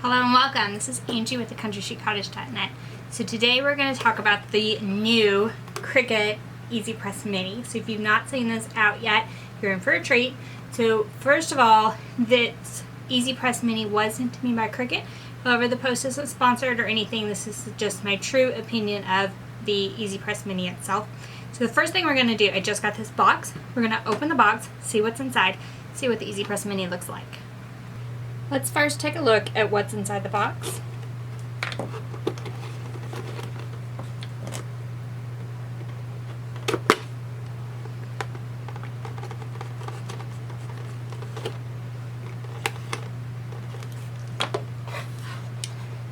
Hello and welcome. This is Angie with the CountryChicCottage.net. So today we're going to talk about the new Cricut EasyPress Mini. So if you've not seen this out yet, you're in for a treat. So first of all, this EasyPress Mini wasn't made by Cricut. However, the post isn't sponsored or anything. This is just my true opinion of the EasyPress Mini itself. So the first thing we're going to do, I just got this box. We're going to open the box, see what's inside, see what the EasyPress Mini looks like. Let's first take a look at what's inside the box.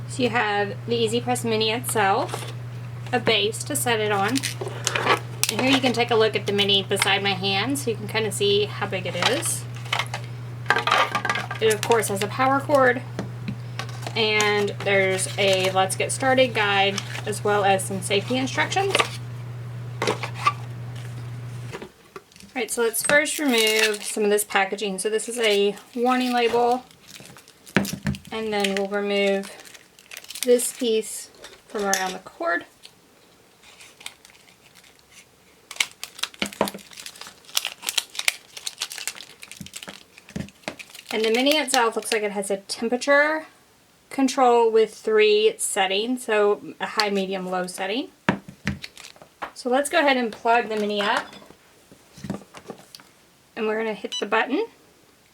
So you have the EasyPress Mini itself, a base to set it on, and here you can take a look at the Mini beside my hand so you can kind of see how big it is. It of course has a power cord, and there's a let's get started guide as well as some safety instructions. Alright, so let's first remove some of this packaging. So this is a warning label, and then we'll remove this piece from around the cord. And the Mini itself looks like it has a temperature control with 3 settings, so a high, medium, low setting. So let's go ahead and plug the Mini up. And we're going to hit the button.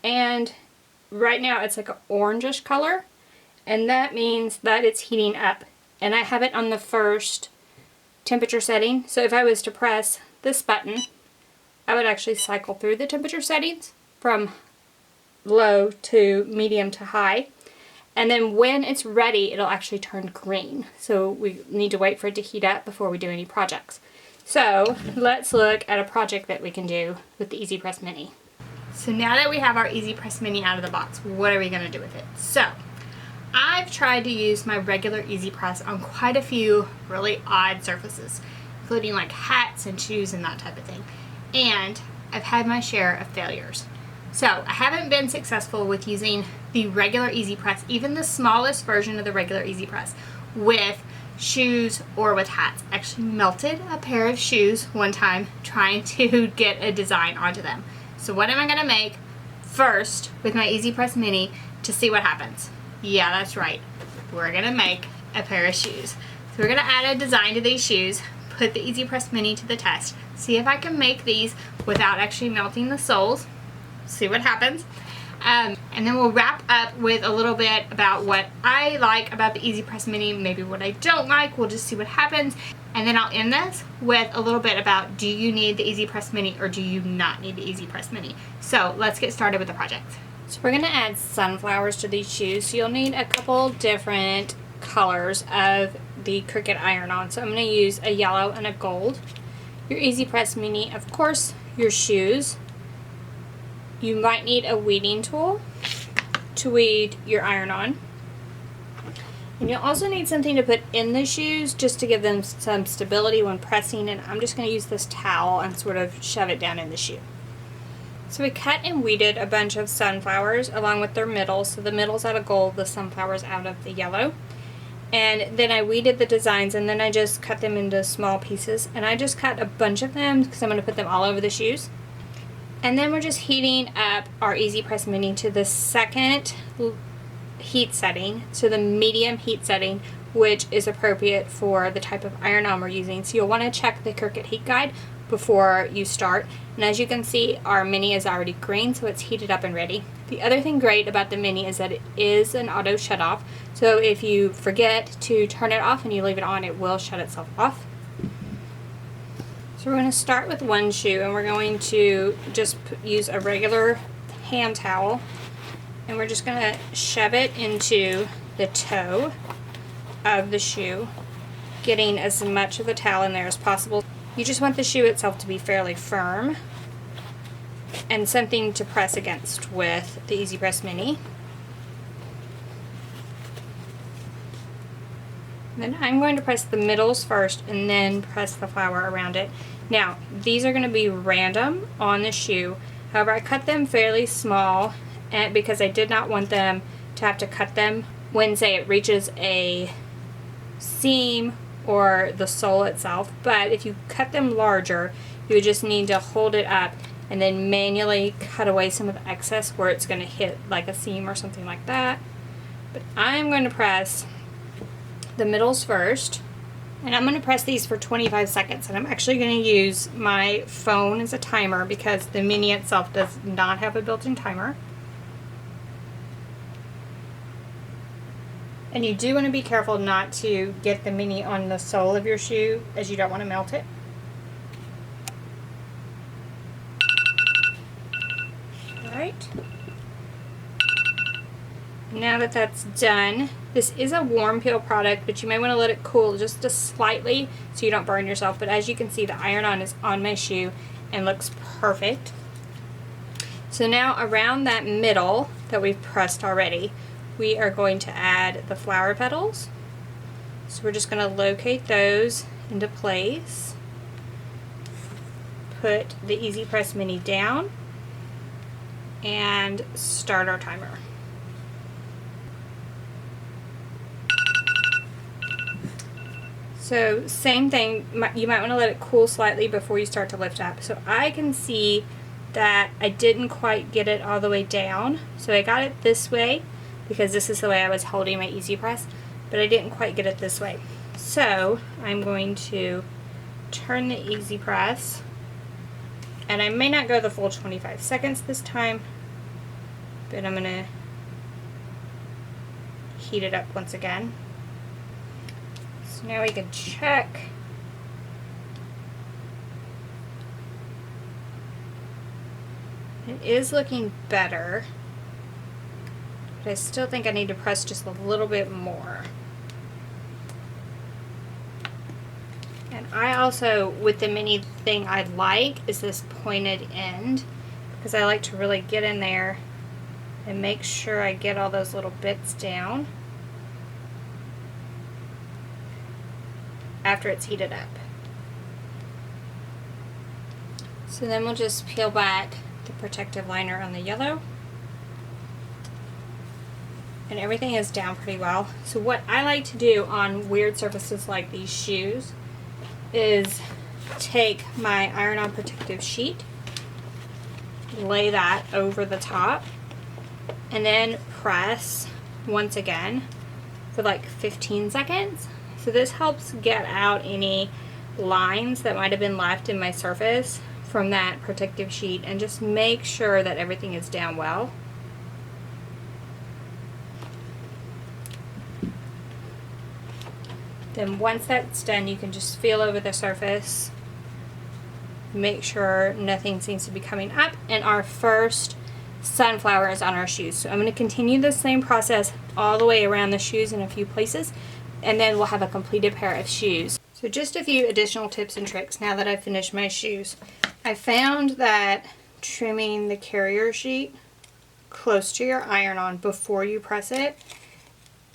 And right now it's like an orangish color, and that means that it's heating up. And I have it on the first temperature setting, so if I was to press this button, I would actually cycle through the temperature settings from low to medium to high, and then when it's ready it'll actually turn green, so we need to wait for it to heat up before we do any projects. So let's look at a project that we can do with the EasyPress Mini. So now that we have our EasyPress Mini out of the box, what are we going to do with it? So I've tried to use my regular EasyPress on quite a few really odd surfaces, including like hats and shoes and that type of thing, and I've had my share of failures. So I haven't been successful with using the regular EasyPress, even the smallest version of the regular EasyPress, with shoes or with hats. I actually melted a pair of shoes one time trying to get a design onto them. So what am I going to make first with my EasyPress Mini to see what happens? Yeah, that's right. We're going to make a pair of shoes. So we're going to add a design to these shoes, put the EasyPress Mini to the test, see if I can make these without actually melting the soles. See what happens, and then we'll wrap up with a little bit about what I like about the EasyPress Mini, maybe what I don't like. We'll just see what happens, and then I'll end this with a little bit about, do you need the EasyPress Mini or do you not need the EasyPress Mini? So let's get started with the project. So we're going to add sunflowers to these shoes, so you'll need a couple different colors of the Cricut iron-on. So I'm going to use a yellow and a gold. Your EasyPress Mini, of course, your shoes. You might need a weeding tool to weed your iron-on. And you'll also need something to put in the shoes just to give them some stability when pressing, and I'm just going to use this towel and sort of shove it down in the shoe. So we cut and weeded a bunch of sunflowers along with their middles. So the middle's out of gold, the sunflowers out of the yellow. And then I weeded the designs, and then I just cut them into small pieces. And I just cut a bunch of them because I'm going to put them all over the shoes. And then we're just heating up our EasyPress Mini to the second heat setting, so the medium heat setting, which is appropriate for the type of iron-on we're using. So you'll want to check the Cricut heat guide before you start. And as you can see, our Mini is already green, so it's heated up and ready. The other thing great about the Mini is that it is an auto shut off. So if you forget to turn it off and you leave it on, it will shut itself off. So we're going to start with one shoe, and we're going to just use a regular hand towel, and we're just going to shove it into the toe of the shoe, getting as much of the towel in there as possible. You just want the shoe itself to be fairly firm and something to press against with the EasyPress Mini. Then I'm going to press the middles first and then press the flower around it. Now, these are going to be random on the shoe. However, I cut them fairly small because I did not want them to have to cut them when, say, it reaches a seam or the sole itself. But if you cut them larger, you would just need to hold it up and then manually cut away some of the excess where it's going to hit like a seam or something like that. But I'm going to press the middles first, and I'm going to press these for 25 seconds, and I'm actually going to use my phone as a timer because the Mini itself does not have a built-in timer. And you do want to be careful not to get the Mini on the sole of your shoe, as you don't want to melt it. Alright. Now that that's done, this is a warm peel product, but you may want to let it cool just slightly so you don't burn yourself. But as you can see, the iron-on is on my shoe and looks perfect. So now around that middle that we've pressed already, we are going to add the flower petals. So we're just going to locate those into place. Put the EasyPress Mini down and start our timer. So same thing, you might want to let it cool slightly before you start to lift up. So I can see that I didn't quite get it all the way down. So I got it this way because this is the way I was holding my EasyPress, but I didn't quite get it this way. So I'm going to turn the EasyPress, and I may not go the full 25 seconds this time, but I'm going to heat it up once again. So now we can check. It is looking better, but I still think I need to press just a little bit more. And I also, with the Mini, thing I like is this pointed end, because I like to really get in there and make sure I get all those little bits down after it's heated up. So then we'll just peel back the protective liner on the yellow, and everything is down pretty well. So what I like to do on weird surfaces like these shoes is take my iron-on protective sheet, lay that over the top, and then press once again for like 15 seconds. So this helps get out any lines that might have been left in my surface from that protective sheet, and just make sure that everything is down well. Then once that's done, you can just feel over the surface, make sure nothing seems to be coming up, and our first sunflower is on our shoes. So I'm going to continue the same process all the way around the shoes in a few places, and then we'll have a completed pair of shoes. So just a few additional tips and tricks now that I've finished my shoes. I found that trimming the carrier sheet close to your iron-on before you press it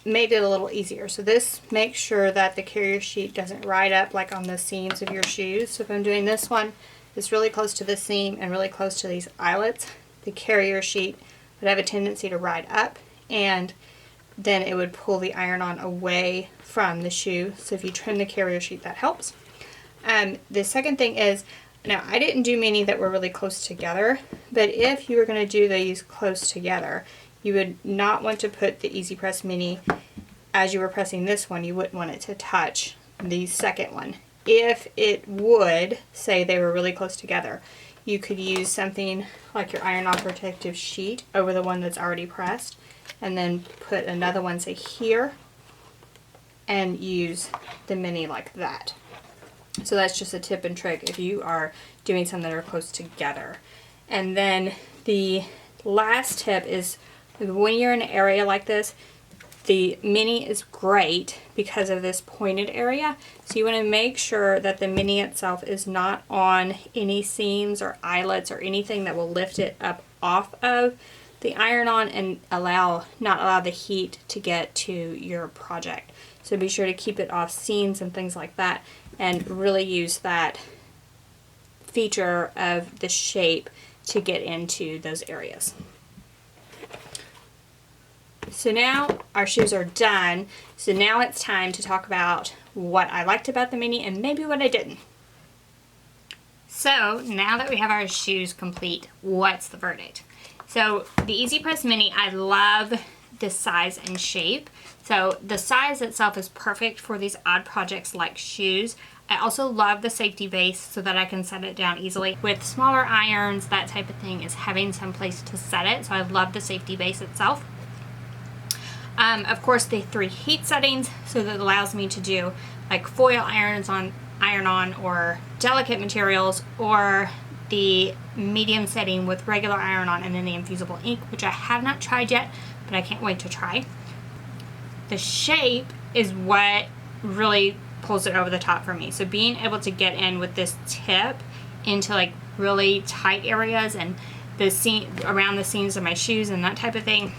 made it a little easier. So this makes sure that the carrier sheet doesn't ride up like on the seams of your shoes. So if I'm doing this one, it's really close to the seam and really close to these eyelets, the carrier sheet would have a tendency to ride up, and then it would pull the iron-on away from the shoe. So if you trim the carrier sheet, that helps. The second thing is, now I didn't do many that were really close together, but if you were going to do these close together, you would not want to put the EasyPress Mini, as you were pressing this one, you wouldn't want it to touch the second one. If it would, say they were really close together, you could use something like your iron-on protective sheet over the one that's already pressed, and then put another one, say here, and use the Mini like that. So that's just a tip and trick if you are doing some that are close together. And then the last tip is, when you're in an area like this, the Mini is great because of this pointed area. So you want to make sure that the Mini itself is not on any seams or eyelets or anything that will lift it up off of the iron-on and not allow the heat to get to your project. So be sure to keep it off seams and things like that, and really use that feature of the shape to get into those areas. So now our shoes are done. So now it's time to talk about what I liked about the Mini and maybe what I didn't. So now that we have our shoes complete, what's the verdict? So the EasyPress Mini, I love the size and shape. So the size itself is perfect for these odd projects like shoes. I also love the safety base so that I can set it down easily. With smaller irons, that type of thing, is having some place to set it. So I love the safety base itself. Of course, the 3 heat settings, so that allows me to do like foil iron on or delicate materials, or the medium setting with regular iron on and then the infusible ink, which I have not tried yet, but I can't wait to try. The shape is what really pulls it over the top for me. So being able to get in with this tip into like really tight areas and the seam around the seams of my shoes and that type of thing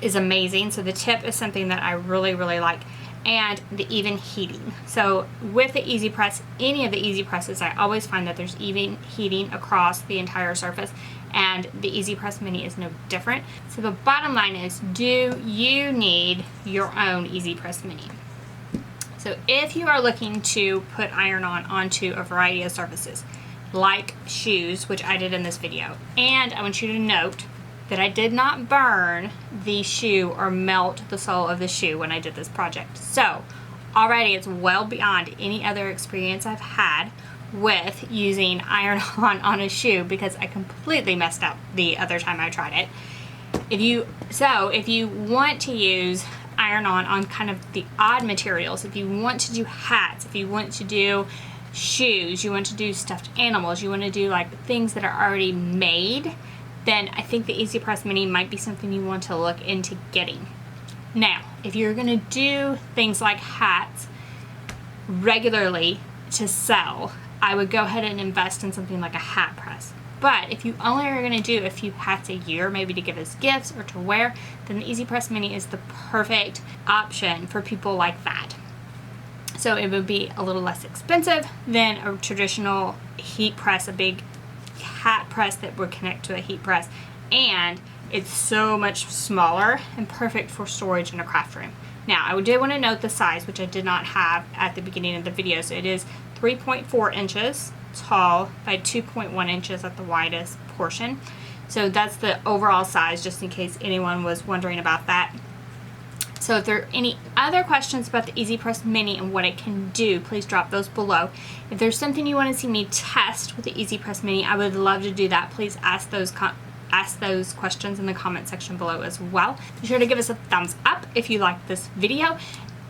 is amazing. So the tip is something that I really like, and the even heating. So with the EasyPress, any of the EasyPresses, I always find that there's even heating across the entire surface, and the EasyPress Mini is no different. So the bottom line is, do you need your own EasyPress Mini? So if you are looking to put iron onto a variety of surfaces, like shoes, which I did in this video, and I want you to note that I did not burn the shoe or melt the sole of the shoe when I did this project. So already it's well beyond any other experience I've had with using iron-on a shoe, because I completely messed up the other time I tried it. If you want to use iron-on kind of the odd materials, if you want to do hats, if you want to do shoes, you want to do stuffed animals, you want to do like things that are already made, then I think the EasyPress Mini might be something you want to look into getting. Now, if you're going to do things like hats regularly to sell, I would go ahead and invest in something like a hat press. But if you only are going to do a few hats a year, maybe to give as gifts or to wear, then the EasyPress Mini is the perfect option for people like that. So it would be a little less expensive than a traditional heat press, a big hat press that would connect to a heat press, and it's so much smaller and perfect for storage in a craft room. Now, I did want to note the size, which I did not have at the beginning of the video. So it is 3.4 inches tall by 2.1 inches at the widest portion. So that's the overall size, just in case anyone was wondering about that. So if there are any other questions about the EasyPress Mini and what it can do, please drop those below. If there's something you want to see me test with the EasyPress Mini, I would love to do that. Please ask those questions in the comment section below as well. Be sure to give us a thumbs up if you liked this video,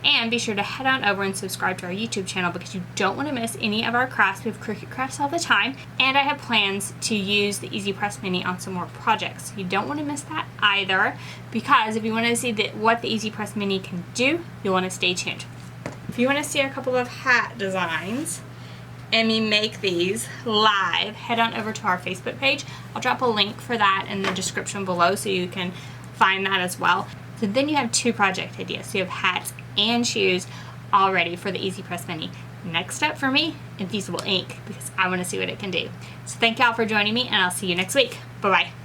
and be sure to head on over and subscribe to our YouTube channel, because you don't want to miss any of our crafts. We have Cricut crafts all the time, and I have plans to use the EasyPress Mini on some more projects. You don't want to miss that either, because if you want to see what the EasyPress Mini can do, you'll want to stay tuned. If you want to see a couple of hat designs and me make these live, head on over to our Facebook page. I'll drop a link for that in the description below so you can find that as well. So then you have 2 project ideas. So you have hats and shoes all ready for the EasyPress Mini. Next up for me, infusible ink, because I want to see what it can do. So thank y'all for joining me, and I'll see you next week. Bye-bye.